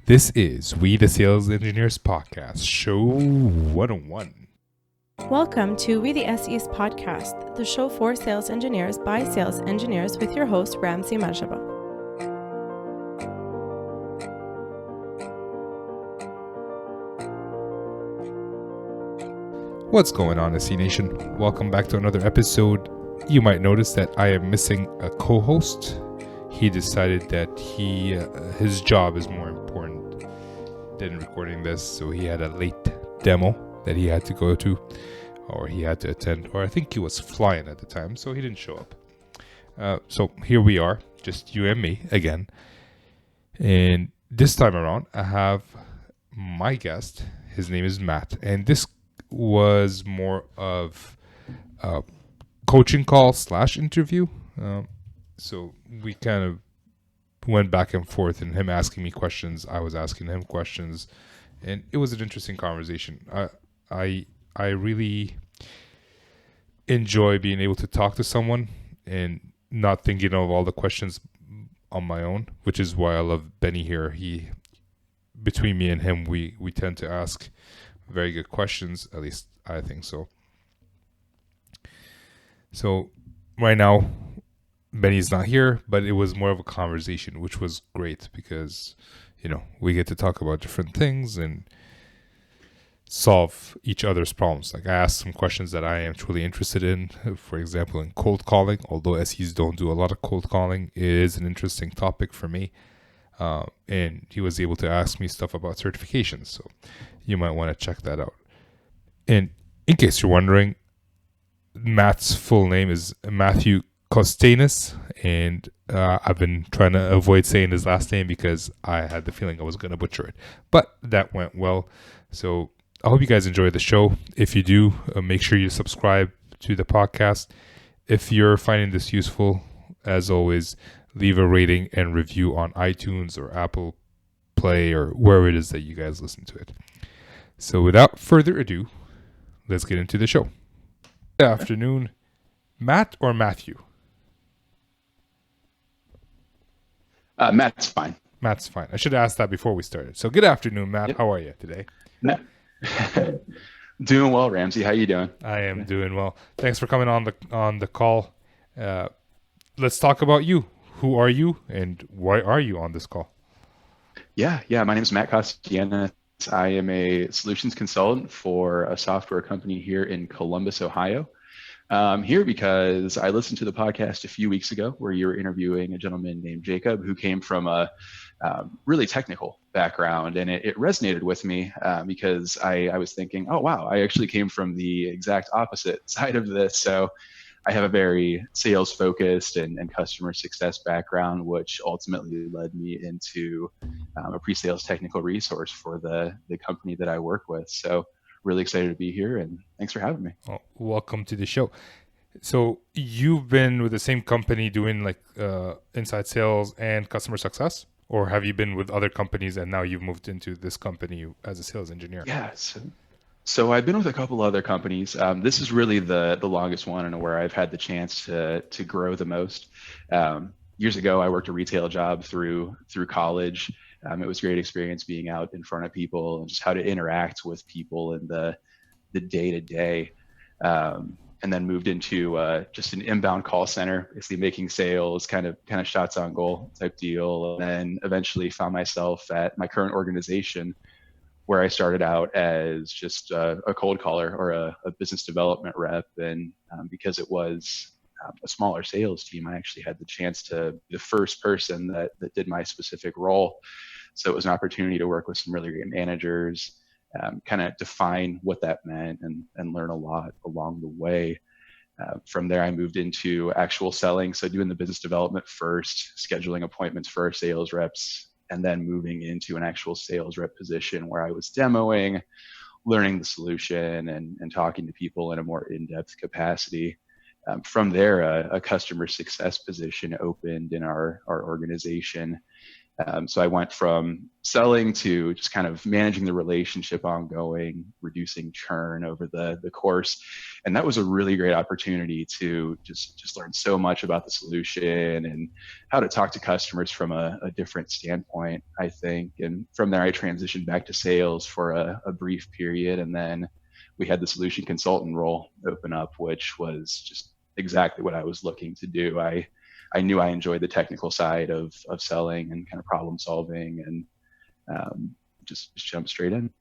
This is We the Sales Engineers Podcast, show 101. Welcome to We the SEs Podcast, the show for sales engineers by sales engineers with your host, Ramsey Majaba. What's going on, SE Nation? Welcome back to another episode. You might notice that I am missing a co-host. He decided that his job is more important than recording this, so he had a late demo that he had to go to, or he had to attend, or I think he was flying at the time, so he didn't show up. So here we are, just you and me again. And this time around, I have my guest. His name is Matt, and this was more of a coaching call / interview. So we kind of went back and forth, and him asking me questions, I was asking him questions, and it was an interesting conversation. I really enjoy being able to talk to someone and not thinking of all the questions on my own, which is why I love Benny here. Between me and him, we tend to ask very good questions, at least I think so. So right now, Benny's not here, but it was more of a conversation, which was great because, we get to talk about different things and solve each other's problems. Like I asked some questions that I am truly interested in, for example, in cold calling. Although SEs don't do a lot of cold calling, it is an interesting topic for me. And he was able to ask me stuff about certifications, so you might want to check that out. And in case you're wondering, Matt's full name is Matthew Costanis, and I've been trying to avoid saying his last name because I had the feeling I was going to butcher it. But that went well. So I hope you guys enjoy the show. If you do, make sure you subscribe to the podcast. If you're finding this useful, as always, leave a rating and review on iTunes or Apple Play or wherever it is that you guys listen to it. So without further ado, let's get into the show. Good afternoon, Matt or Matthew? Matt's fine. Matt's fine. I should have asked that before we started. So good afternoon, Matt. Yep. How are you today? Doing well, Ramsey. How you doing? I am doing well. Thanks for coming on the call. Let's talk about you. Who are you, and why are you on this call? Yeah. My name is Matt Costanis. I am a solutions consultant for a software company here in Columbus, Ohio. I'm here because I listened to the podcast a few weeks ago where you were interviewing a gentleman named Jacob who came from a really technical background, and it resonated with me because I was thinking, oh, wow, I actually came from the exact opposite side of this. So I have a very sales-focused and customer success background, which ultimately led me into a pre-sales technical resource for the company that I work with. So really excited to be here, and thanks for having me. Well, welcome to the show. So you've been with the same company doing like inside sales and customer success, or have you been with other companies and now you've moved into this company as a sales engineer? Yeah, so I've been with a couple other companies. This is really the longest one and where I've had the chance to grow the most. Years ago, I worked a retail job through college. It was a great experience being out in front of people and just how to interact with people in the day-to-day. And then moved into just an inbound call center, basically making sales, kind of shots on goal type deal. And then eventually found myself at my current organization, where I started out as just a cold caller or a business development rep. And because it was a smaller sales team, I actually had the chance to be the first person that did my specific role. So it was an opportunity to work with some really great managers, kind of define what that meant and learn a lot along the way. From there, I moved into actual selling. So doing the business development first, scheduling appointments for our sales reps, and then moving into an actual sales rep position where I was demoing, learning the solution and talking to people in a more in-depth capacity. From there, a customer success position opened in our organization. So I went from selling to just kind of managing the relationship ongoing, reducing churn over the course. And that was a really great opportunity to just learn so much about the solution and how to talk to customers from a different standpoint, I think. And from there, I transitioned back to sales for a brief period. And then we had the solution consultant role open up, which was just exactly what I was looking to do. I knew I enjoyed the technical side of selling and kind of problem solving, and just jumped straight in.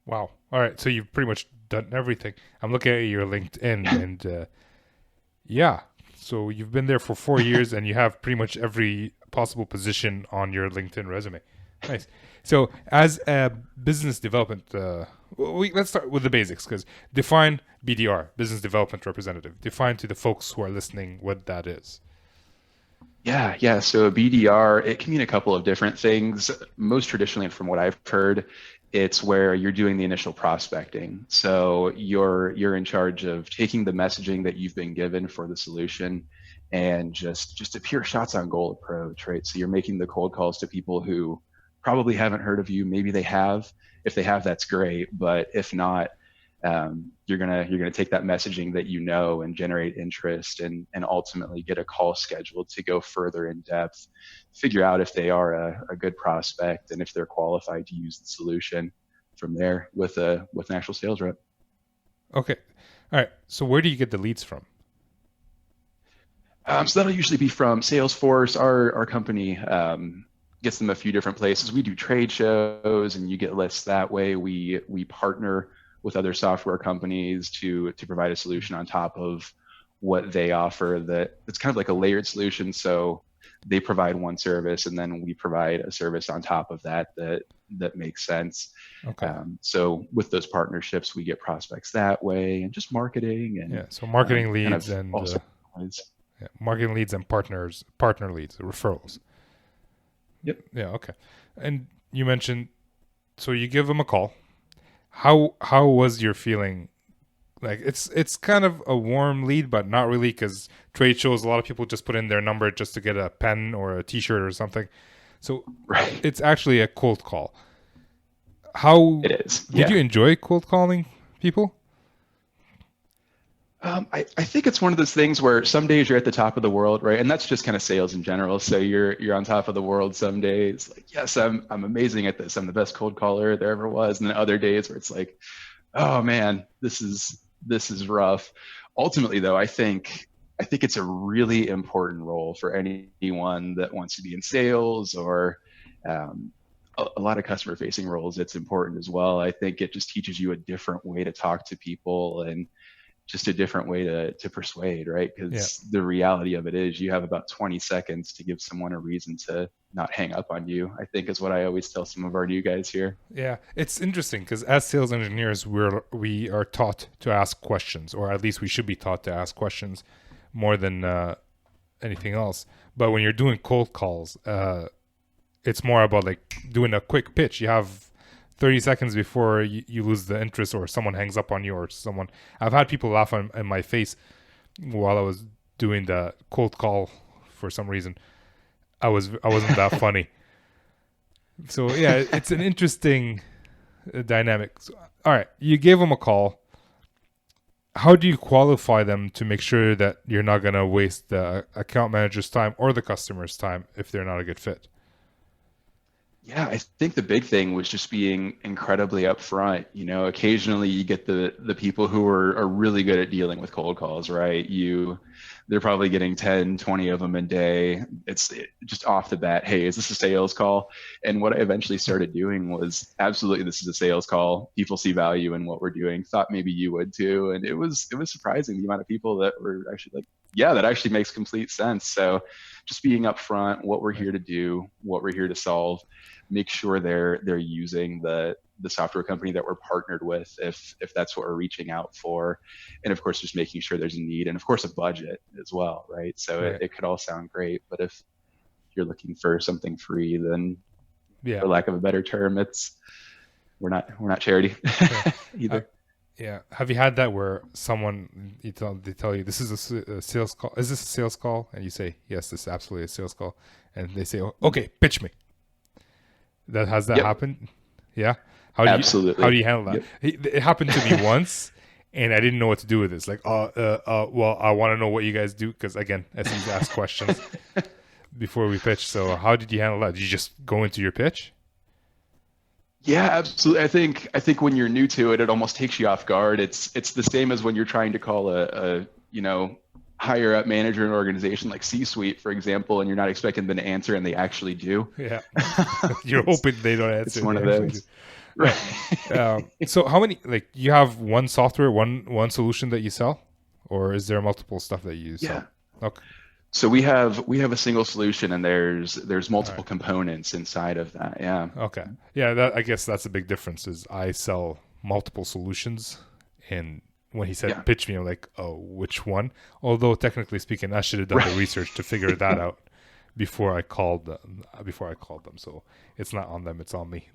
Wow. All right. So you've pretty much done everything. I'm looking at your LinkedIn, and yeah. So you've been there for 4 years, and you have pretty much every possible position on your LinkedIn resume. Nice. So as a business development, let's start with the basics, because define BDR, business development representative. Define to the folks who are listening what that is. Yeah. So a BDR, it can mean a couple of different things. Most traditionally, from what I've heard, it's where you're doing the initial prospecting. So you're in charge of taking the messaging that you've been given for the solution and just a pure shots on goal approach, right? So you're making the cold calls to people who probably haven't heard of you. Maybe they have. If they have, that's great. But if not, you're gonna take that messaging that you know and generate interest and ultimately get a call scheduled to go further in depth, figure out if they are a good prospect and if they're qualified to use the solution from there with an actual sales rep. Okay. All right. So where do you get the leads from? So that'll usually be from Salesforce. Our company gets them a few different places. We do trade shows, and you get lists that way. We partner with other software companies to provide a solution on top of what they offer. That it's kind of like a layered solution. So they provide one service, and then we provide a service on top of that makes sense. Okay. So with those partnerships, we get prospects that way, and just marketing and Yeah. So marketing kind leads of and also ways. marketing leads and partner leads, referrals. Yep. Yeah. Okay. And you mentioned, so you give them a call. How was your feeling? Like it's kind of a warm lead, but not really, because trade shows, a lot of people just put in their number just to get a pen or a T-shirt or something. So Right. it's actually a cold call. How It is. did you enjoy cold calling people? I think it's one of those things where some days you're at the top of the world, right? And that's just kind of sales in general. So you're on top of the world some days, like, yes, I'm amazing at this. I'm the best cold caller there ever was. And then other days where it's like, oh man, this is rough. Ultimately though, I think it's a really important role for anyone that wants to be in sales or a lot of customer facing roles. It's important as well. I think it just teaches you a different way to talk to people and just a different way to persuade, right? Because the reality of it is you have about 20 seconds to give someone a reason to not hang up on you, I think is what I always tell some of our new guys here. Yeah, it's interesting because as sales engineers, we are taught to ask questions, or at least we should be taught to ask questions more than anything else. But when you're doing cold calls, it's more about like doing a quick pitch. You have 30 seconds before you lose the interest or someone hangs up on you or someone. I've had people laugh in my face while I was doing the cold call for some reason. I wasn't that funny. So yeah, it's an interesting dynamic. So, all right, you gave them a call. How do you qualify them to make sure that you're not going to waste the account manager's time or the customer's time if they're not a good fit? Yeah, I think the big thing was just being incredibly upfront. Occasionally you get the people who are really good at dealing with cold calls, right? They're probably getting 10, 20 of them a day. It's just off the bat, hey, is this a sales call? And what I eventually started doing was absolutely, this is a sales call. People see value in what we're doing. Thought maybe you would too. And it was surprising the amount of people that were actually like, yeah, that actually makes complete sense. So just being upfront, what we're here to do, what we're here to solve, make sure they're using the software company that we're partnered with if that's what we're reaching out for, and of course just making sure there's a need and of course a budget as well, right? So Right. it could all sound great, but if you're looking for something free, then Yeah. for lack of a better term, we're not charity Yeah. either. Yeah. Have you had that where someone they tell you this is a sales call? Is this a sales call? And you say yes, this is absolutely a sales call. And they say, "Oh, okay, pitch me." That has that Yep, happened? Yeah. How do absolutely. you handle that? Yep. It happened to me once, and I didn't know what to do with this. Like, well, I want to know what you guys do because again, SEs ask questions before we pitch. So how did you handle that? Did you just go into your pitch? Yeah, absolutely. I think when you're new to it, it almost takes you off guard. It's the same as when you're trying to call a higher up manager in an organization like C-suite, for example, and you're not expecting them to answer, and they actually do. Yeah. You're it's hoping they don't it's answer. one They of actually do. those. Right. Right. So how many, like, you have one software, one solution that you sell, or is there multiple stuff that you Yeah. sell? Okay. So we have a single solution, and there's All multiple right. components inside of that. Yeah. Okay. Yeah, that I guess that's a big difference is I sell multiple solutions, and when he Yeah. said pitch me, I'm like, oh, which one? Although technically speaking, I should have done the Right. research to figure that out before I called them. Before I called them, so it's not on them; it's on me.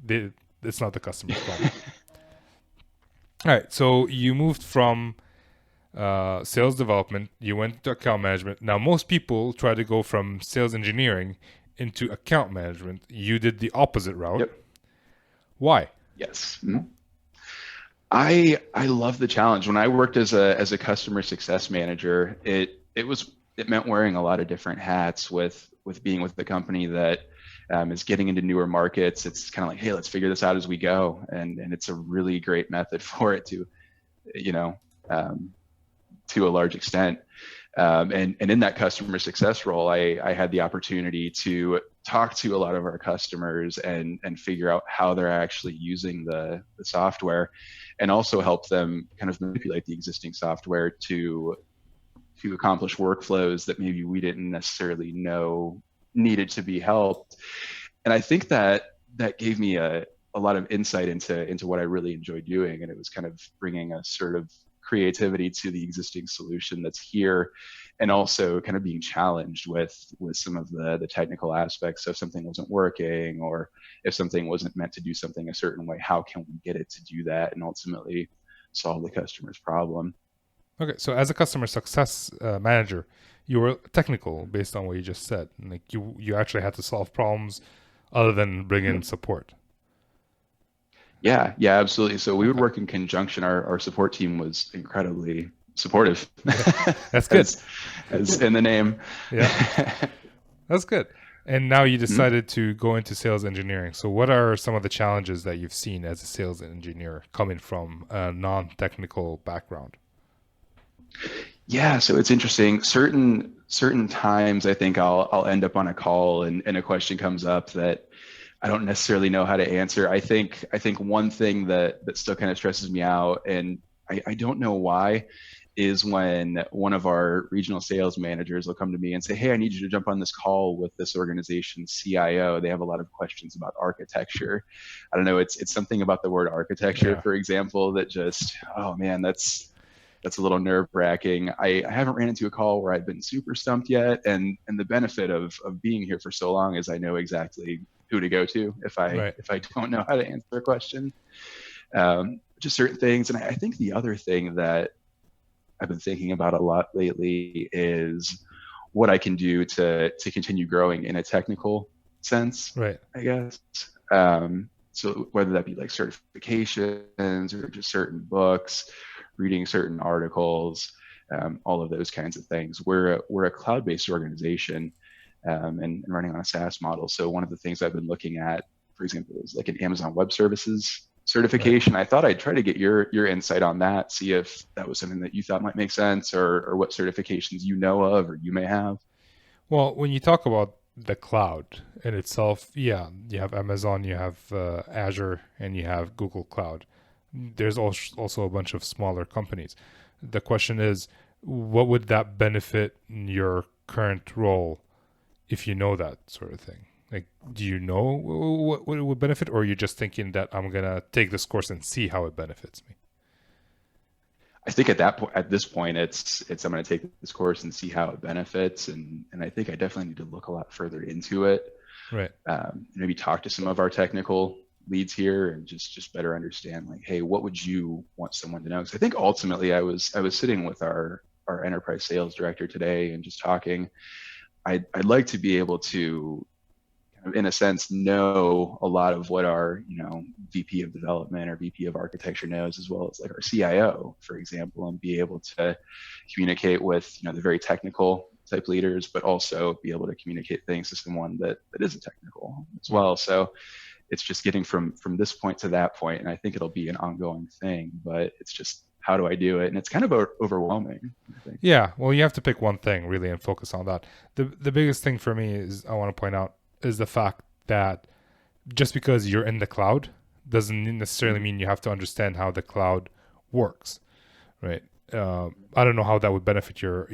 It's not the customer's problem. All right. So you moved from sales development, you went to account management. Now, most people try to go from sales engineering into account management. You did the opposite route. Yep. Why? Yes. Mhm. I love the challenge. When I worked as a customer success manager, it meant wearing a lot of different hats with being with the company that is getting into newer markets. It's kind of like, hey, let's figure this out as we go, and it's a really great method for it to, you know, um, to a large extent. And in that customer success role, I had the opportunity to talk to a lot of our customers and figure out how they're actually using the software, and also help them kind of manipulate the existing software to accomplish workflows that maybe we didn't necessarily know needed to be helped. And I think that gave me a lot of insight into what I really enjoy doing, and it was kind of bringing a sort of creativity to the existing solution that's here, and also kind of being challenged with some of the technical aspects. So if something wasn't working, or if something wasn't meant to do something a certain way, how can we get it to do that and ultimately solve the customer's problem? Okay, so as a customer success manager, you were technical based on what you just said. Like you actually had to solve problems other than bring in Yep. support. Yeah, yeah, absolutely. So we would Okay, work in conjunction. Our support team was incredibly supportive, that's good. as as in the name. Yeah, that's good. And now you Mhm. decided to go into sales engineering. So what are some of the challenges that you've seen as a sales engineer coming from a non-technical background? Yeah, so it's interesting. Certain times, I think I'll end up on a call, and a question comes up that I don't necessarily know how to answer. I think one thing that still kind of stresses me out, and I don't know why, is when one of our regional sales managers will come to me and say, "Hey, I need you to jump on this call with this organization's CIO. They have a lot of questions about architecture." I don't know. It's something about the word architecture, Yeah, for example, that just, oh man, that's a little nerve wracking. I haven't ran into a call where I've been super stumped yet, and the benefit of being here for so long is I know exactly who to go to right. if I don't know how to answer a question. Just certain things, and I think the other thing that I've been thinking about a lot lately is what I can do to continue growing in a technical sense, Right. I guess. So whether that be like certifications or just certain books, reading certain articles, all of those kinds of things. We're a cloud-based organization, and running on a SaaS model. So one of the things I've been looking at, for example, is like an Amazon Web Services Right. certification. I thought I'd try to get your insight on that, see if that was something that you thought might make sense, or what certifications you know of or you may have. Well, when you talk about the cloud in itself, yeah, you have Amazon, you have Azure, and you have Google Cloud. There's also a bunch of smaller companies. The question is, what would that benefit your current role if you know that sort of thing? Like, do you know what it would benefit, or are you just thinking that I'm gonna take this course and see how it benefits me? I think at this point, it's I'm going to take this course and see how it benefits, and I think I definitely need to look a lot further into it. Right. Maybe talk to some of our technical leads here and just better understand, like, hey, what would you want someone to know? Because I think ultimately I was sitting with our enterprise sales director today and just talking. I'd like to be able to, in a sense, know a lot of what our, VP of development or VP of architecture knows, as well as like our CIO, for example, and be able to communicate with, the very technical type leaders, but also be able to communicate things to someone that isn't technical as well. So it's just getting from this point to that point, and I think it'll be an ongoing thing, but it's just, how do I do it? And it's kind of overwhelming, I think. Yeah, well, you have to pick one thing really and focus on that. The biggest thing for me is, I want to point out, is the fact that just because you're in the cloud doesn't necessarily mean you have to understand how the cloud works, right? I don't know how that would benefit your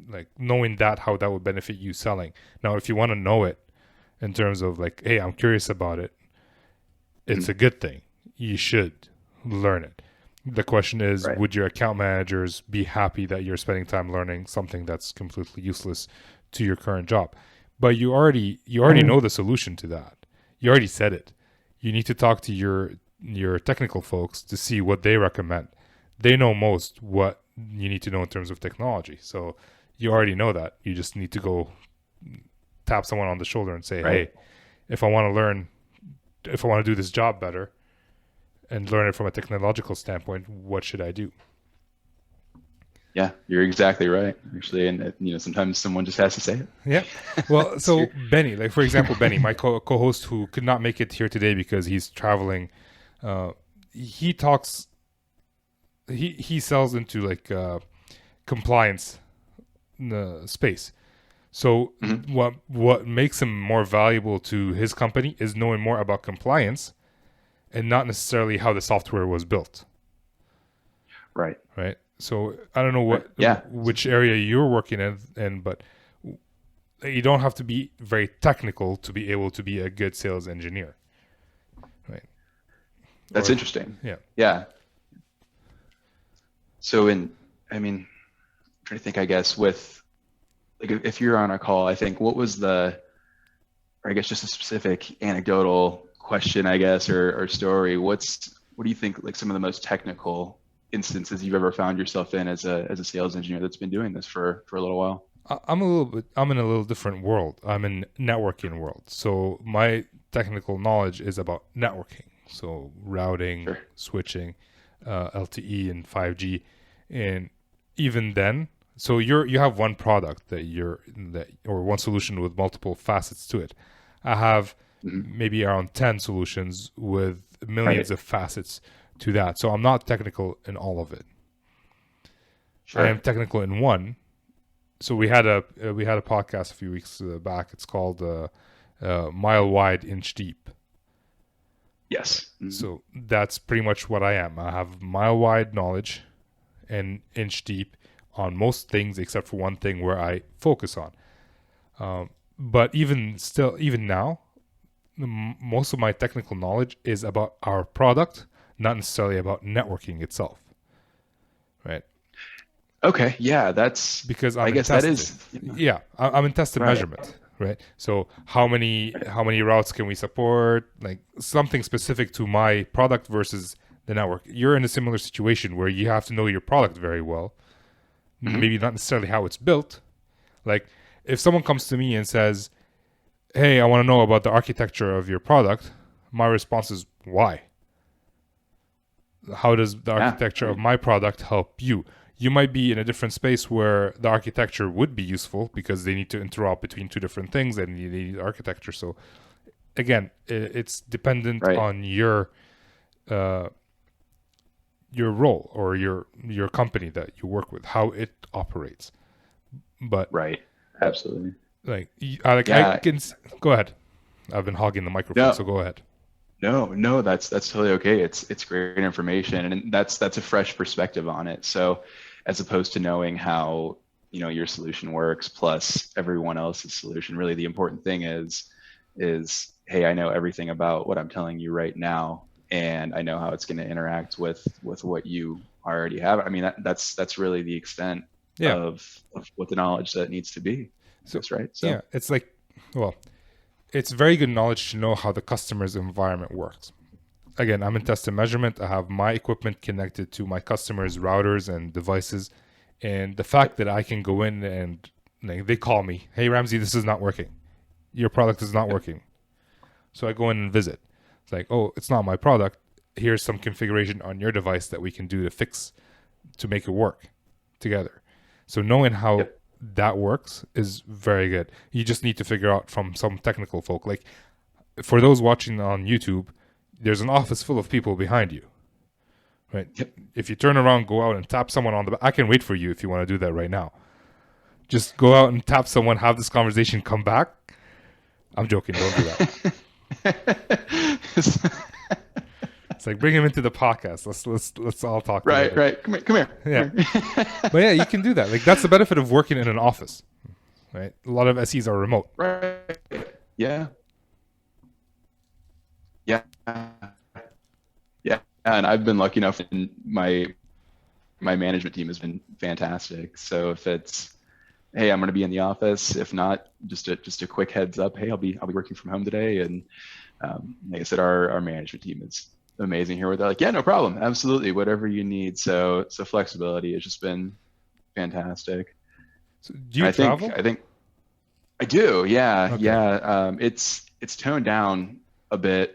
like, knowing that, how that would benefit you selling. Now, if you want to know it in terms of like, hey, I'm curious about it, it's a good thing. You should learn it. The question is, Right. would your account managers be happy that you're spending time learning something that's completely useless to your current job? But you already know the solution to that. You already said it. You need to talk to your technical folks to see what they recommend. They know most what you need to know in terms of technology. So you already know that. You just need to go tap someone on the shoulder and say, Right. hey, if I want to do this job better and learn it from a technological standpoint, what should I do? Yeah, you're exactly right, actually. And sometimes someone just has to say it. Yeah. Well, so Benny, like for example, Benny, my co-host who could not make it here today because he's traveling, he talks, he sells into like compliance space. So what makes him more valuable to his company is knowing more about compliance and not necessarily how the software was built. Right. Right. So I don't know which area you're working in, but you don't have to be very technical to be able to be a good sales engineer. Right. That's interesting. Yeah. Yeah. So I'm trying to think, I guess, with like, if you're on a call, I think, what was or I guess just a specific anecdotal question, I guess, or story. What do you think, like, some of the most technical instances you've ever found yourself in as a sales engineer that's been doing this for a little while? I'm in a little different world. I'm in networking world. So my technical knowledge is about networking. So routing, Sure. switching, LTE and 5G. And even then, so you have one product or one solution with multiple facets to it. I have maybe around 10 solutions with millions of facets to that. So I'm not technical in all of it. Sure. I am technical in one. So we had a podcast a few weeks back. It's called Mile Wide, Inch Deep. Yes. So that's pretty much what I am. I have mile wide knowledge and inch deep on most things except for one thing where I focus on. But even now, most of my technical knowledge is about our product, not necessarily about networking itself. Right. Okay. Yeah, that's because I guess that is. Yeah, I'm in test and measurement. Right. So how many routes can we support? Like something specific to my product versus the network. You're in a similar situation where you have to know your product very well. Maybe not necessarily how it's built. Like if someone comes to me and says, hey, I want to know about the architecture of your product, my response is, why? How does the architecture of my product help you? You might be in a different space where the architecture would be useful because they need to interop between two different things and they need architecture. So again, it's dependent on your role or your company that you work with, how it operates. But absolutely. I can go ahead. I've been hogging the microphone, so go ahead. No, that's totally okay. It's great information, and that's a fresh perspective on it. So, as opposed to knowing how your solution works plus everyone else's solution, really the important thing is hey, I know everything about what I'm telling you right now, and I know how it's going to interact with what you already have. I mean, that's really the extent of what the knowledge that needs to be. So, that's right. So yeah, it's like, well, it's very good knowledge to know how the customer's environment works. again, I'm in test and measurement. I have my equipment connected to my customers' routers and devices. And the fact that I can go in and like, they call me, hey, Ramsey, this is not working. Your product is not working. So I go in and visit. It's like, oh, it's not my product. Here's some configuration on your device that we can do to fix, to make it work together. So knowing how that works is very good. You just need to figure out from some technical folk. Like for those watching on YouTube, there's an office full of people behind you, right? Yep. If you turn around, go out and tap someone on the back. I can wait for you if you want to do that right now. Just go out and tap someone, have this conversation, come back. I'm joking. Don't do that. It's like bring him into the podcast. Let's all talk. Right, together. right. Come here. Yeah. But yeah, you can do that. Like that's the benefit of working in an office, right? A lot of SEs are remote. Right. Yeah. Yeah. Yeah. And I've been lucky enough, and my management team has been fantastic. So if it's, hey, I'm going to be in the office. If not, just a quick heads up. Hey, I'll be working from home today. And like I said, our management team is amazing here. Where they're like, yeah, no problem, absolutely, whatever you need. So flexibility has just been fantastic. So do you travel? I think I do. Yeah, Okay. yeah. It's toned down a bit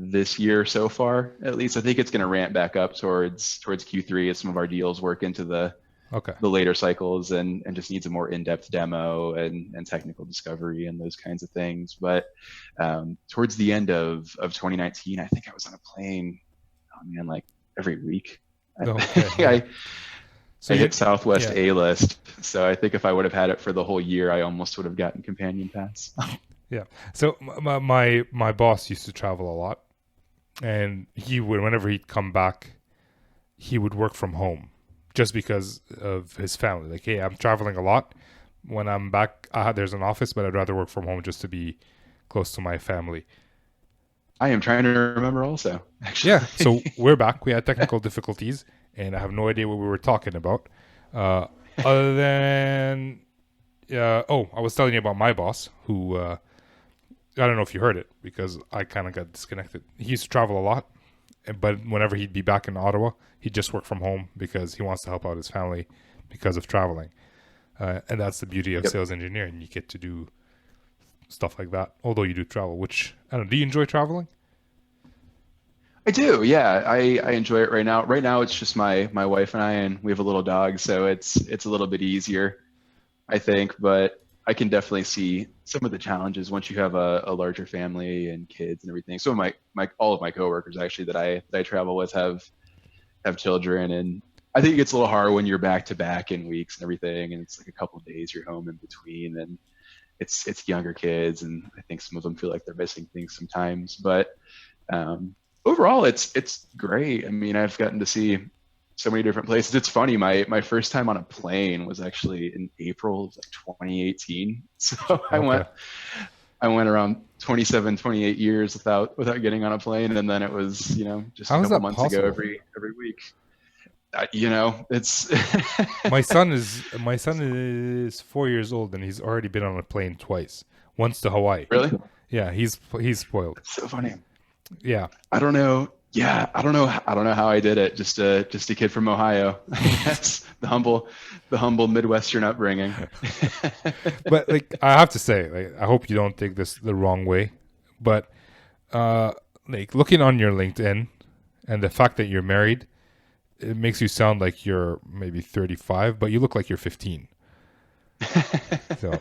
this year so far. At least I think it's going to ramp back up towards Q3 as some of our deals work into the later cycles and just needs a more in-depth demo and technical discovery and those kinds of things. But towards the end of 2019, I think I was on a plane, like every week. Okay. I hit Southwest A-list. So I think if I would have had it for the whole year, I almost would have gotten companion pass. Yeah. So my boss used to travel a lot, and he would, whenever he'd come back, he would work from home just because of his family. Like, hey, I'm traveling a lot. When I'm back, there's an office, but I'd rather work from home just to be close to my family. I am trying to remember also, actually. Yeah. So we're back. We had technical difficulties, and I have no idea what we were talking about. Other than, I was telling you about my boss, who I don't know if you heard it because I kind of got disconnected. He used to travel a lot, but whenever he'd be back in Ottawa, he'd just work from home because he wants to help out his family because of traveling. And that's the beauty of sales engineering. You get to do stuff like that, although you do travel, which, I don't know, do you enjoy traveling? I do, yeah. I enjoy it right now. Right now, it's just my wife and I, and we have a little dog, so it's a little bit easier, I think. But I can definitely see some of the challenges once you have a larger family and kids and everything. So all of my coworkers actually that I travel with have children, and I think it gets a little hard when you're back to back in weeks and everything, and it's like a couple of days you're home in between, and it's younger kids, and I think some of them feel like they're missing things sometimes. But overall, it's great. I mean, I've gotten to see so many different places. It's funny. My first time on a plane was actually in April of 2018. So I went around 27, 28 years without getting on a plane, and then it was just a couple months ago every week. It's my son is 4 years old, and he's already been on a plane twice. Once to Hawaii. Really? Yeah, he's spoiled. That's so funny. Yeah. I don't know. Yeah, I don't know how I did it. Just a kid from Ohio. That's the humble Midwestern upbringing. But like, I have to say, like, I hope you don't take this the wrong way, but like looking on your LinkedIn and the fact that you're married, it makes you sound like you're maybe 35, but you look like you're 15. So.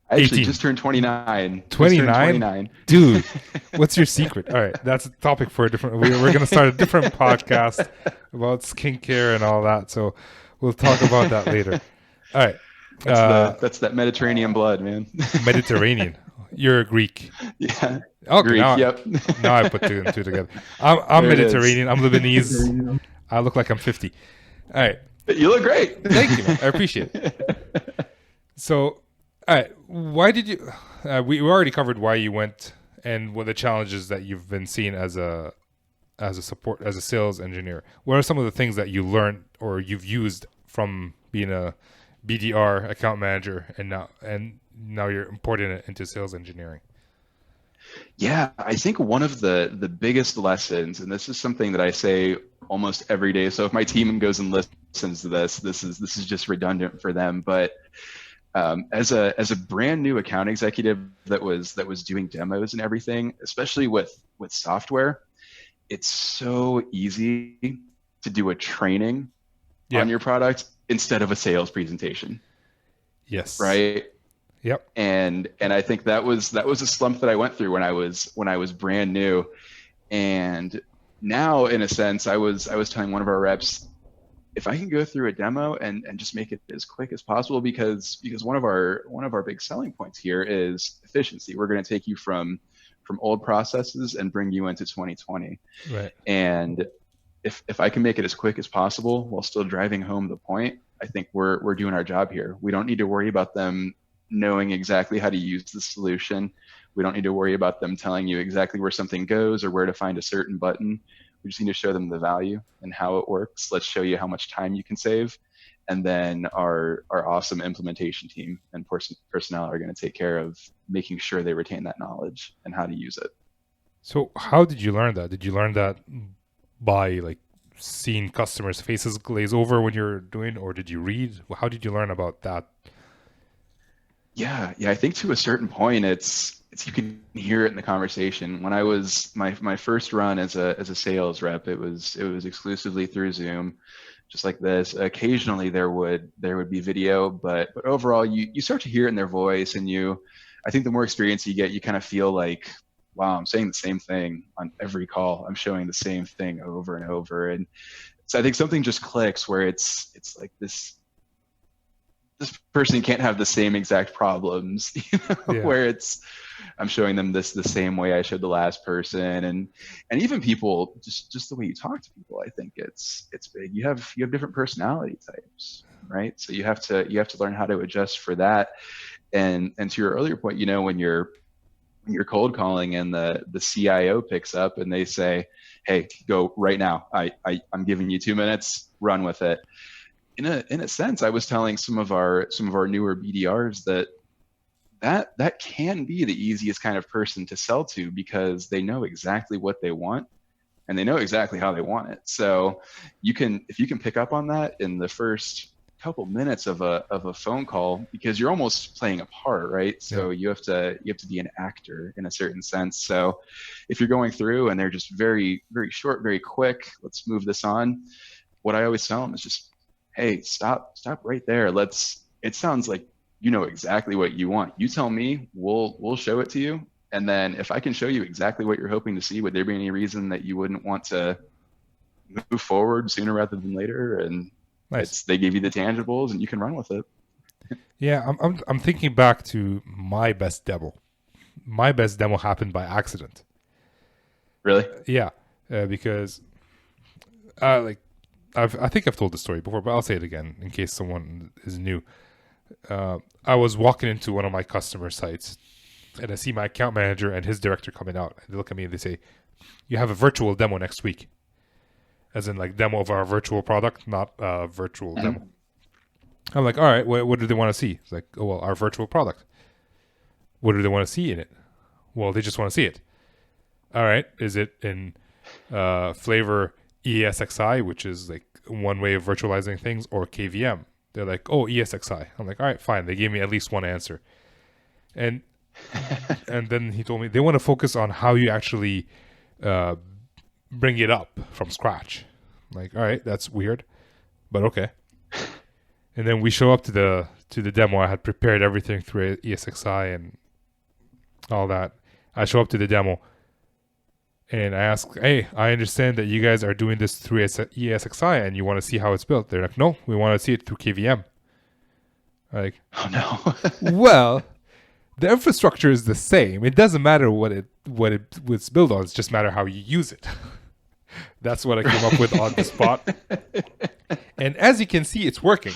I actually 18. just turned 29. 29? Dude, what's your secret? All right, that's a topic for a different... We're going to start a different podcast about skincare and all that, so we'll talk about that later. All right. That's that Mediterranean blood, man. Mediterranean. You're a Greek. Yeah. Okay, Greek, yep. Now I put two and two together. I'm Mediterranean. I'm Lebanese. I look like I'm 50. All right. You look great. Thank you, man. I appreciate it. So... All right. Why did you? We already covered why you went and what the challenges that you've been seeing as a sales engineer. What are some of the things that you learned or you've used from being a BDR account manager and now you're importing it into sales engineering? Yeah, I think one of the biggest lessons, and this is something that I say almost every day. So if my team goes and listens to this, this is just redundant for them. But as a brand new account executive that was doing demos and everything, especially with software, it's so easy to do a training Yeah. on your product instead of a sales presentation, Yes. right? Yep. And I think that was a slump that I went through when I was brand new. And now, in a sense, I was telling one of our reps, if I can go through a demo and just make it as quick as possible, because one of our big selling points here is efficiency. We're going to take you from old processes and bring you into 2020. Right. And if I can make it as quick as possible while still driving home the point, I think we're doing our job here. We don't need to worry about them knowing exactly how to use the solution. We don't need to worry about them telling you exactly where something goes or where to find a certain button. We just need to show them the value and how it works. Let's show you how much time you can save. And then our awesome implementation team and personnel are going to take care of making sure they retain that knowledge and how to use it. So how did you learn that? Did you learn that by like seeing customers' faces glaze over when you're doing, or did you read? How did you learn about that? Yeah, I think to a certain point, it's you can hear it in the conversation. When I was my first run as a sales rep, it was exclusively through Zoom, just like this. Occasionally there would be video, but overall you start to hear it in their voice, and I think the more experience you get, you kind of feel like, wow, I'm saying the same thing on every call. I'm showing the same thing over and over, and so I think something just clicks where it's like this person can't have the same exact problems, Yeah. where I'm showing them this the same way I showed the last person. And even people, just the way you talk to people, I think it's big. You have different personality types, right? So you have to learn how to adjust for that. And to your earlier point, when you're cold calling and the CIO picks up and they say, hey, go right now, I'm giving you 2 minutes, run with it. In a sense, I was telling some of our newer BDRs that can be the easiest kind of person to sell to, because they know exactly what they want and they know exactly how they want it. So if you can pick up on that in the first couple minutes of a phone call, because you're almost playing a part, right? Yeah. So you have to be an actor in a certain sense. So if you're going through and they're just very, very short, very quick, let's move this on. What I always tell them is just, hey, stop right there. It sounds like you know exactly what you want. You tell me, we'll show it to you. And then if I can show you exactly what you're hoping to see, would there be any reason that you wouldn't want to move forward sooner rather than later? And Nice. they give you the tangibles and you can run with it. Yeah. I'm thinking back to my best demo. My best demo happened by accident. Really? Yeah. Because like I think I've told the story before, but I'll say it again in case someone is new. I was walking into one of my customer sites, and I see my account manager and his director coming out. They look at me and they say, "You have a virtual demo next week," as in like demo of our virtual product, not a virtual demo. I'm like, all right, what do they want to see? It's like, oh well, our virtual product. What do they want to see in it? Well, they just want to see it. All right, is it in flavor ESXi, which is like one way of virtualizing things, or KVM? They're like, oh, ESXi. I'm like, all right, fine. They gave me at least one answer. And then he told me they want to focus on how you actually bring it up from scratch. I'm like, all right, that's weird, but okay. And then we show up to the demo. I had prepared everything through ESXi and all that. I show up to the demo and I ask, hey, I understand that you guys are doing this through ESXi and you want to see how it's built. They're like, no, we want to see it through KVM. I'm like, Oh no. well, the infrastructure is the same. It doesn't matter what it's built on. It's just matter how you use it. That's what I came up with on the spot. And as you can see, it's working.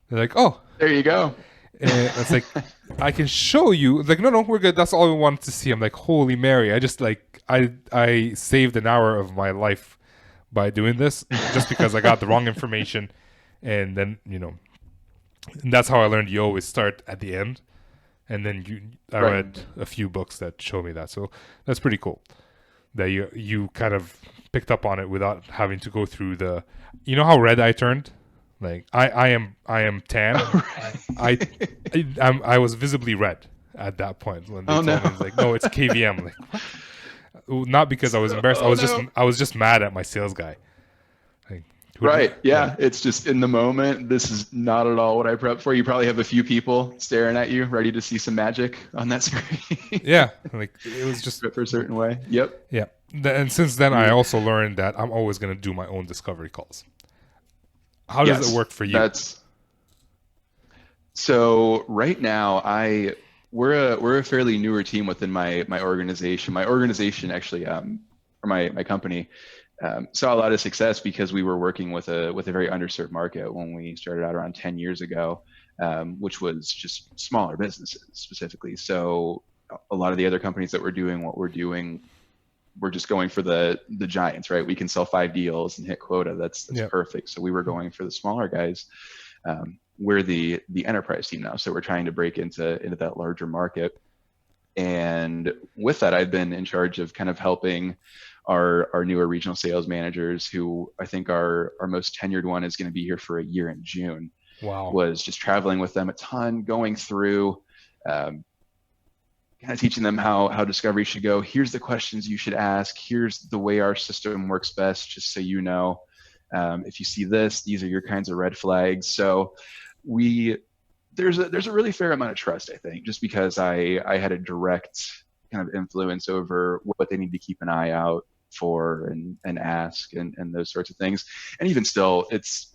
They're like, oh. There you go. And it's like, I can show you. It's like, no, we're good. That's all we wanted to see. I'm like, holy Mary. I just like, I saved an hour of my life by doing this just because I got the wrong information. And then, and that's how I learned you always start at the end and then I Right. read a few books that show me that. So that's pretty cool that you kind of picked up on it without having to go through the, you know how red I turned? Like I am tan. I was visibly red at that point when they Oh told no. me, it's like, no, it's KVM. Like, what? Well, not because I was embarrassed. Oh no. I was just mad at my sales guy. Like, Right. yeah. Yeah. It's just in the moment. This is not at all what I prepped for. You probably have a few people staring at you, ready to see some magic on that screen. Yeah. Like it was just, For a certain way. Yep. yeah. And since then, I also learned that I'm always going to do my own discovery calls. How does it Yes. work for you? That's so right now we're a fairly newer team within my organization. My organization actually or my company saw a lot of success because we were working with a very underserved market when we started out around 10 years ago, which was just smaller businesses specifically. So a lot of the other companies that were doing what we're doing, we're just going for the giants, right? We can sell 5 deals and hit quota. That's Yeah. perfect. So we were going for the smaller guys. We're the enterprise team now, so we're trying to break into that larger market. And with that, I've been in charge of kind of helping our newer regional sales managers, who I think our most tenured one is going to be here for a year in June. Wow. Was just traveling with them a ton, going through, kind of teaching them how discovery should go. Here's the questions you should ask. Here's the way our system works best, just so you know. If you see this, these are your kinds of red flags. So there's a really fair amount of trust, I think, just because I had a direct kind of influence over what they need to keep an eye out for and ask and those sorts of things. And even still,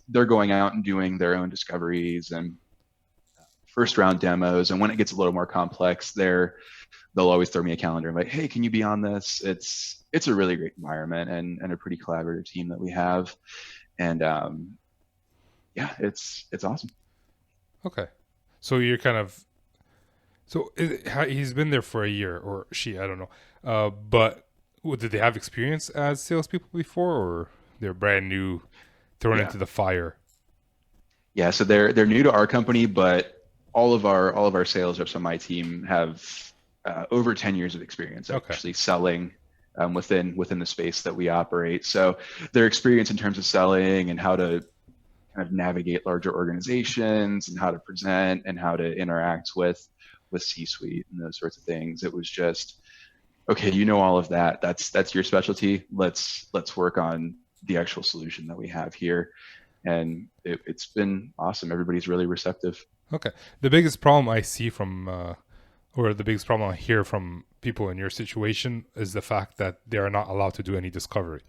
they're going out and doing their own discoveries and first round demos. And when it gets a little more complex, they'll always throw me a calendar and like, hey, can you be on this? It's a really great environment and a pretty collaborative team that we have. And yeah, it's awesome. Okay. So you're kind of, he's been there for a year, or she, I don't know. But did they have experience as salespeople before, or they're brand new, thrown into the fire? Yeah, so they're new to our company, but all of our sales reps on my team have over 10 years of experience actually selling within the space that we operate. So their experience in terms of selling and how to kind of navigate larger organizations and how to present and how to interact with C-suite and those sorts of things. It was just, okay, you know all of that. That's your specialty. Let's work on the actual solution that we have here. And it's been awesome. Everybody's really receptive. Okay. The biggest problem I see from, or the biggest problem I hear from people in your situation is the fact that they are not allowed to do any discovery.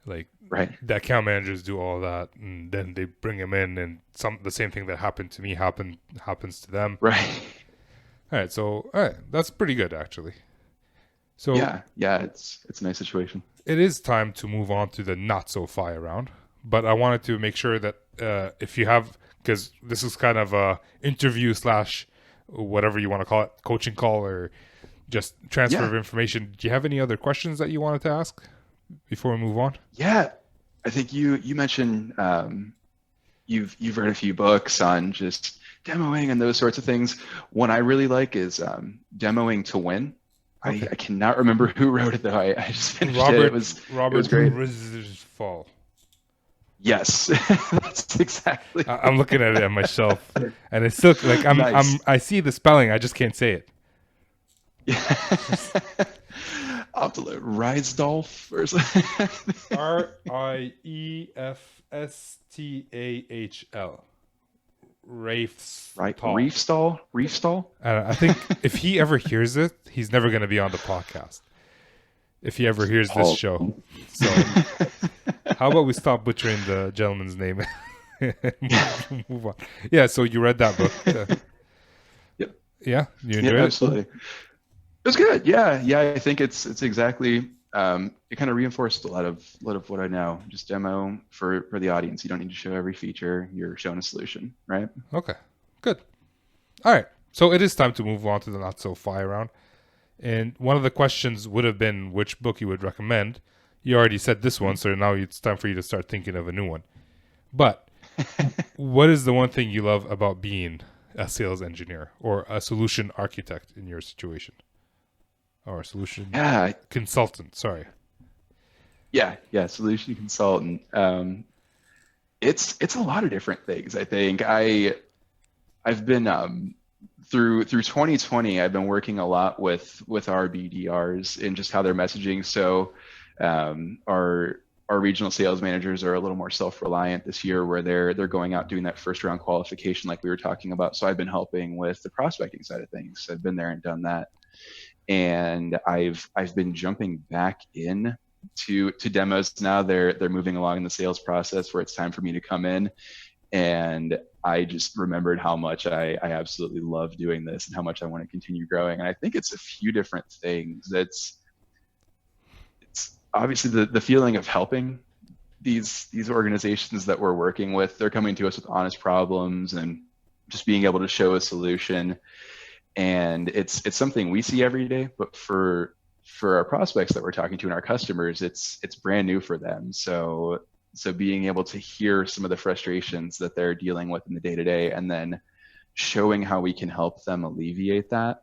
Like, right, the account managers do all that, and then they bring them in, and the same thing that happened to me happens to them. right. All right, that's pretty good actually. So yeah, it's a nice situation. It is time to move on to the not so fire round, but I wanted to make sure that if you have, because this is kind of a interview / whatever you want to call it, coaching call or just transfer of information. Do you have any other questions that you wanted to ask before we move on? Yeah, I think you mentioned you've read a few books on just demoing and those sorts of things. One I really like is Demoing to Win. Okay. I cannot remember who wrote it though. I just finished it. It was great. Fall. Yes, that's exactly. I'm looking at it on my shelf, and it's still like I see the spelling. I just can't say it. Yeah. I'll have to look. Riesdolf or something. Riefstahl. Right. Reefstall. I think if he ever hears it, he's never going to be on the podcast. If he ever hears this show. So how about we stop butchering the gentleman's name and move on. Yeah, so you read that book. Yep. Yeah, you enjoyed it? Absolutely. It was good. Yeah. I think it's exactly. It kind of reinforced a lot of what I know. Just demo for the audience. You don't need to show every feature. You're showing a solution, right? Okay, good. All right, so it is time to move on to the not so fire round. And one of the questions would have been which book you would recommend. You already said this one, so now it's time for you to start thinking of a new one. But what is the one thing you love about being a sales engineer or a solution architect in your situation, or a solution Yeah, consultant? Sorry. yeah, solution consultant. It's a lot of different things. I think I've been through 2020. I've been working a lot with our BDRs and just how they're messaging. So our regional sales managers are a little more self-reliant this year, where they're going out doing that first round qualification, like we were talking about. So I've been helping with the prospecting side of things. I've been there and done that, and I've been jumping back in to demos now. They're moving along in the sales process where it's time for me to come in, and I just remembered how much I absolutely love doing this and how much I want to continue growing. And I think it's a few different things. It's obviously the feeling of helping these organizations that we're working with. They're coming to us with honest problems and just being able to show a solution. And it's something we see every day, but for our prospects that we're talking to and our customers, it's brand new for them. So being able to hear some of the frustrations that they're dealing with in the day to day, and then showing how we can help them alleviate that,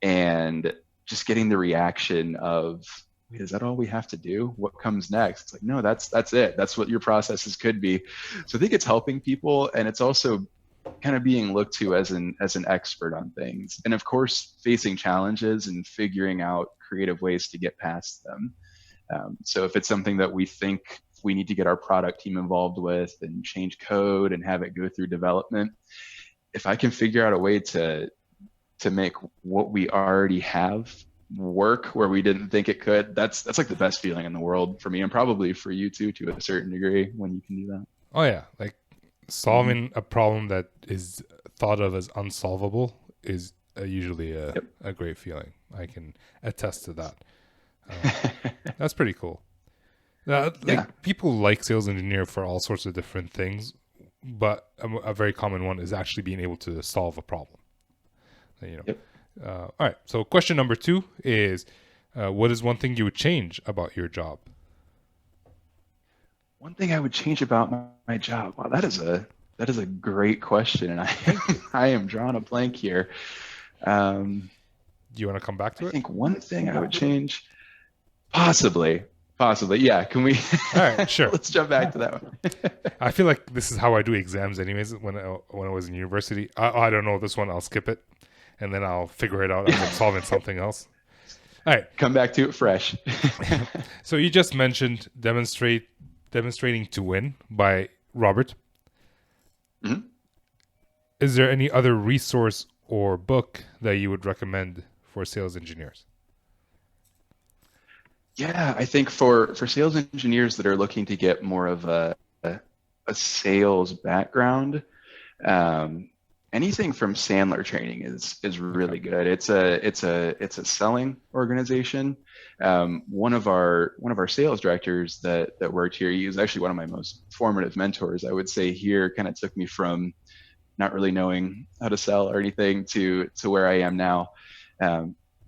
and just getting the reaction of, wait, is that all we have to do? What comes next? It's like, no, that's it. That's what your processes could be. So I think it's helping people, and it's also kind of being looked to as an expert on things, and of course facing challenges and figuring out creative ways to get past them. So if it's something that we think we need to get our product team involved with and change code and have it go through development, if I can figure out a way to make what we already have work where we didn't think it could, that's like the best feeling in the world for me, and probably for you too, to a certain degree, when you can do that. Oh yeah, like solving a problem that is thought of as unsolvable is usually a great feeling. I can attest to that. That's pretty cool. People like sales engineer for all sorts of different things, but a very common one is actually being able to solve a problem. All right. So question number 2 is, what is one thing you would change about your job? One thing I would change about my job. Wow, that is a great question, and I am drawing a blank here. Do you want to come back to it? I think one thing I would change, possibly. Yeah. Can we? All right, sure. Let's jump back to that one. I feel like this is how I do exams anyways. When I was in university, I don't know this one, I'll skip it, and then I'll figure it out as I'm solving something else. All right. Come back to it fresh. So you just mentioned Demonstrating to Win by Robert. Mm-hmm. Is there any other resource or book that you would recommend for sales engineers? Yeah, I think for sales engineers that are looking to get more of a sales background, anything from Sandler Training is really good. It's a selling organization. One of our sales directors that worked here, he was actually one of my most formative mentors, I would say. Here kind of took me from not really knowing how to sell or anything to where I am now.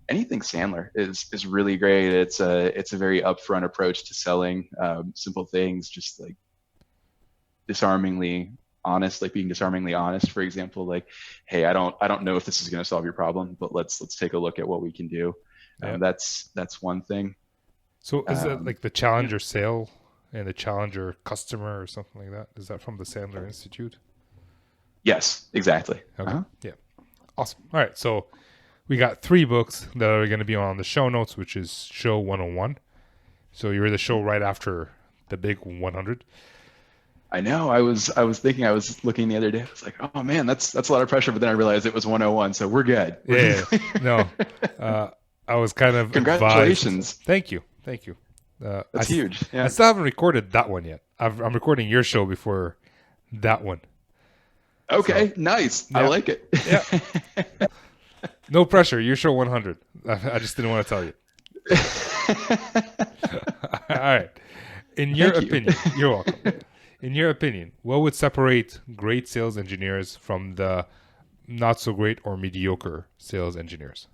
Anything Sandler is really great. It's a very upfront approach to selling, simple things, just like disarmingly honest, like being disarmingly honest. For example, like, hey, I don't know if this is going to solve your problem, but let's take a look at what we can do. Yeah. That's one thing. So is that like the Challenger Sale and the Challenger Customer or something like that? Is that from the Sandler Institute? Yes, exactly. Okay. Yeah. Awesome. All right. So we got 3 books that are going to be on the show notes, which is show 101. So you're the show right after the big 100. I know. I was thinking. I was looking the other day. I was like, oh man, that's a lot of pressure. But then I realized it was 101, so we're good. Yeah. No. I was kind of congratulations. Advised. Thank you. That's huge. Yeah. I still haven't recorded that one yet. I'm recording your show before that one. Okay, so, nice. Yeah. I like it. Yeah. No pressure. Your show 100. I just didn't want to tell you. All right. In your opinion, you're welcome. In your opinion, what would separate great sales engineers from the not so great or mediocre sales engineers?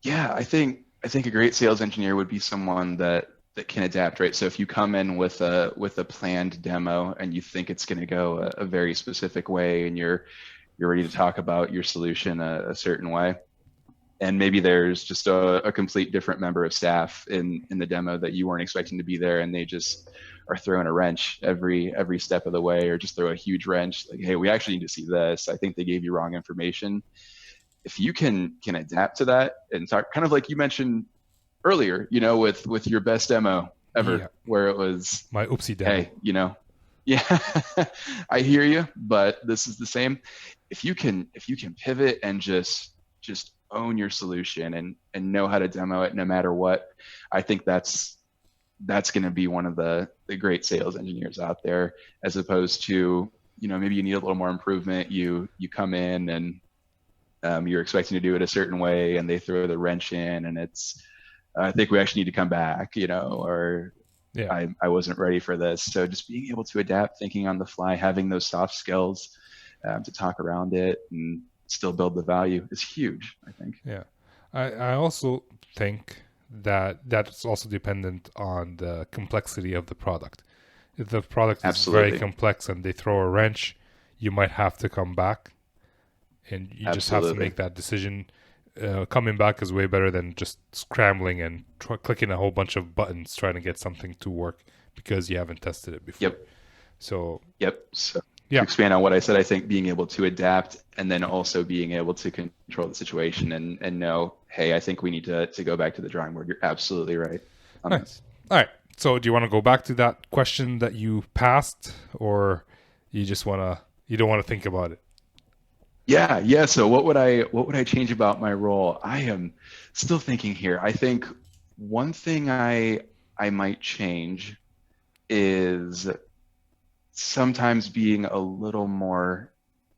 Yeah, I think a great sales engineer would be someone that can adapt, right? So if you come in with a planned demo and you think it's going to go a very specific way, and you're you're ready to talk about your solution a certain way. And maybe there's just a complete different member of staff in the demo that you weren't expecting to be there, and they just are throwing a wrench every step of the way, or just throw a huge wrench like, hey, we actually need to see this. I think they gave you wrong information. If you can adapt to that and talk, kind of like you mentioned earlier, with your best demo Yeah, ever, where it was, my oopsie demo. hey, yeah, I hear you, but this is the same. If you can pivot and just own your solution and know how to demo it no matter what, I think that's going to be one of the great sales engineers out there, as opposed to, maybe you need a little more improvement. You come in and you're expecting to do it a certain way, and they throw the wrench in, and it's, I think we actually need to come back, or Yeah, I wasn't ready for this. So just being able to adapt, thinking on the fly, having those soft skills to talk around it and still build the value is huge, I think. yeah. I also think that that's also dependent on the complexity of the product. If the product is very Absolutely. complex and they throw a wrench, you might have to come back, and you just have to Absolutely. make that decision. Coming back is way better than just scrambling and clicking a whole bunch of buttons trying to get something to work because you haven't tested it before. Yep. So Yep. So to yeah, expand on what I said, I think being able to adapt and then also being able to control the situation and know, hey, I think we need to go back to the drawing board. You're absolutely right on that. nice. All right. So do you want to go back to that question that you passed, or you just you don't want to think about it? Yeah, yeah. So what would I change about my role? I am still thinking here. I think one thing I might change is sometimes being a little more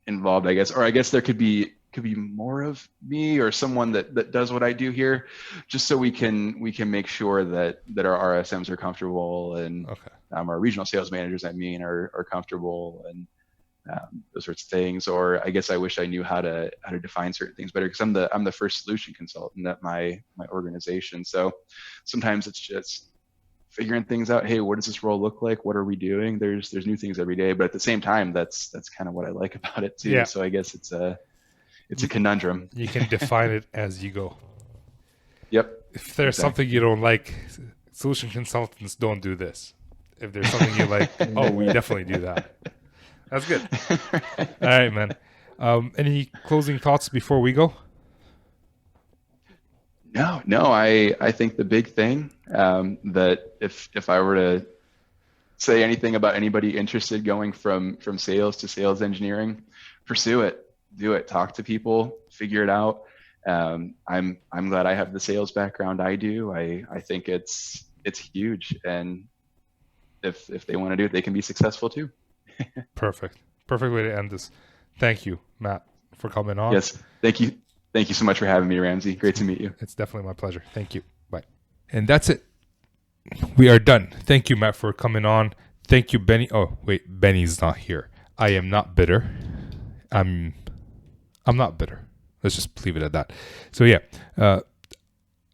involved, I guess, or I guess there could be more of me or someone that does what I do here, just so we can make sure that our RSMs are comfortable, and Okay. our regional sales managers, are comfortable, and those sorts of things. Or I guess I wish I knew how to define certain things better, because I'm the first solution consultant at my organization. So sometimes it's just figuring things out. Hey, what does this role look like? What are we doing? There's new things every day, but at the same time, that's kind of what I like about it too. Yeah. So I guess it's a You, conundrum. you can define it as you go. Yep. If there's Exactly. something you don't like, solution consultants don't do this. If there's something you like, oh, we definitely do that. That's good. All right, man. Any closing thoughts before we go? No. I think the big thing, that if I were to say anything about anybody interested going from sales to sales engineering, pursue it, do it, talk to people, figure it out. I'm glad I have the sales background I do. I think it's huge, and if they want to do it, they can be successful too. Perfect. Perfect way to end this. Thank you, Matt, for coming on. Yes. Thank you. Thank you so much for having me, Ramsey. Great to meet you. It's definitely my pleasure. Thank you. Bye. And that's it. We are done. Thank you, Matt, for coming on. Thank you, Benny. Oh, wait, Benny's not here. I am not bitter. I'm not bitter. Let's just leave it at that. So yeah, I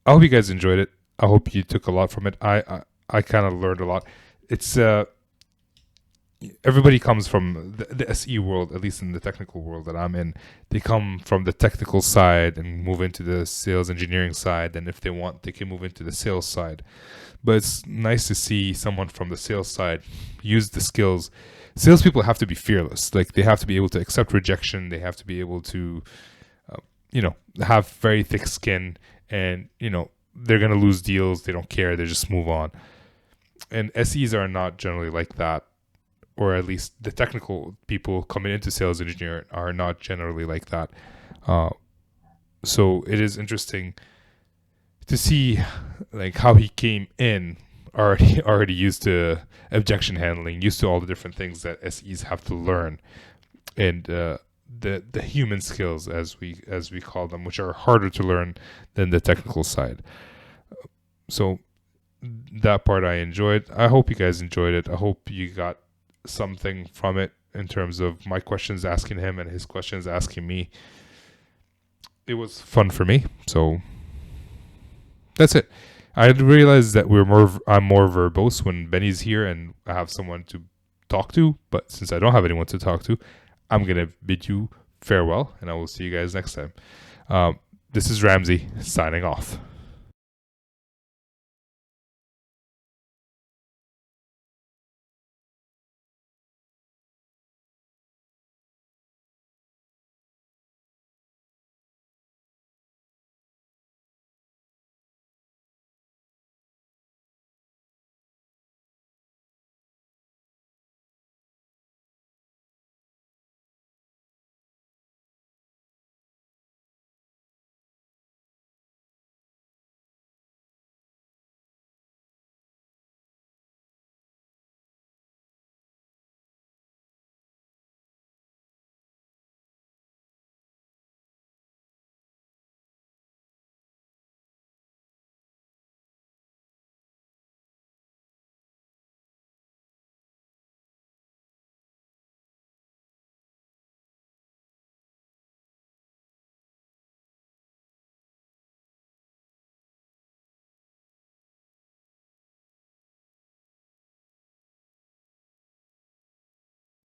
hope you guys enjoyed it. I hope you took a lot from it. I kind of learned a lot. It's everybody comes from the SE world, at least in the technical world that I'm in. They come from the technical side and move into the sales engineering side, and if they want, they can move into the sales side. But it's nice to see someone from the sales side use the skills. Salespeople have to be fearless. Like, they have to be able to accept rejection. They have to be able to, have very thick skin, and they're gonna lose deals. They don't care. They just move on. And SEs are not generally like that, or at least the technical people coming into sales engineering are not generally like that. So it is interesting to see like how he came in already used to objection handling, used to all the different things that SEs have to learn, and the human skills, as we call them, which are harder to learn than the technical side. So that part I enjoyed. I hope you guys enjoyed it. I hope you got something from it in terms of my questions asking him and his questions asking me. It was fun for me. So that's it. I realized that I'm more verbose when Benny's here and I have someone to talk to, but since I don't have anyone to talk to, I'm gonna bid you farewell, and I will see you guys next time. This is Ramsey signing off.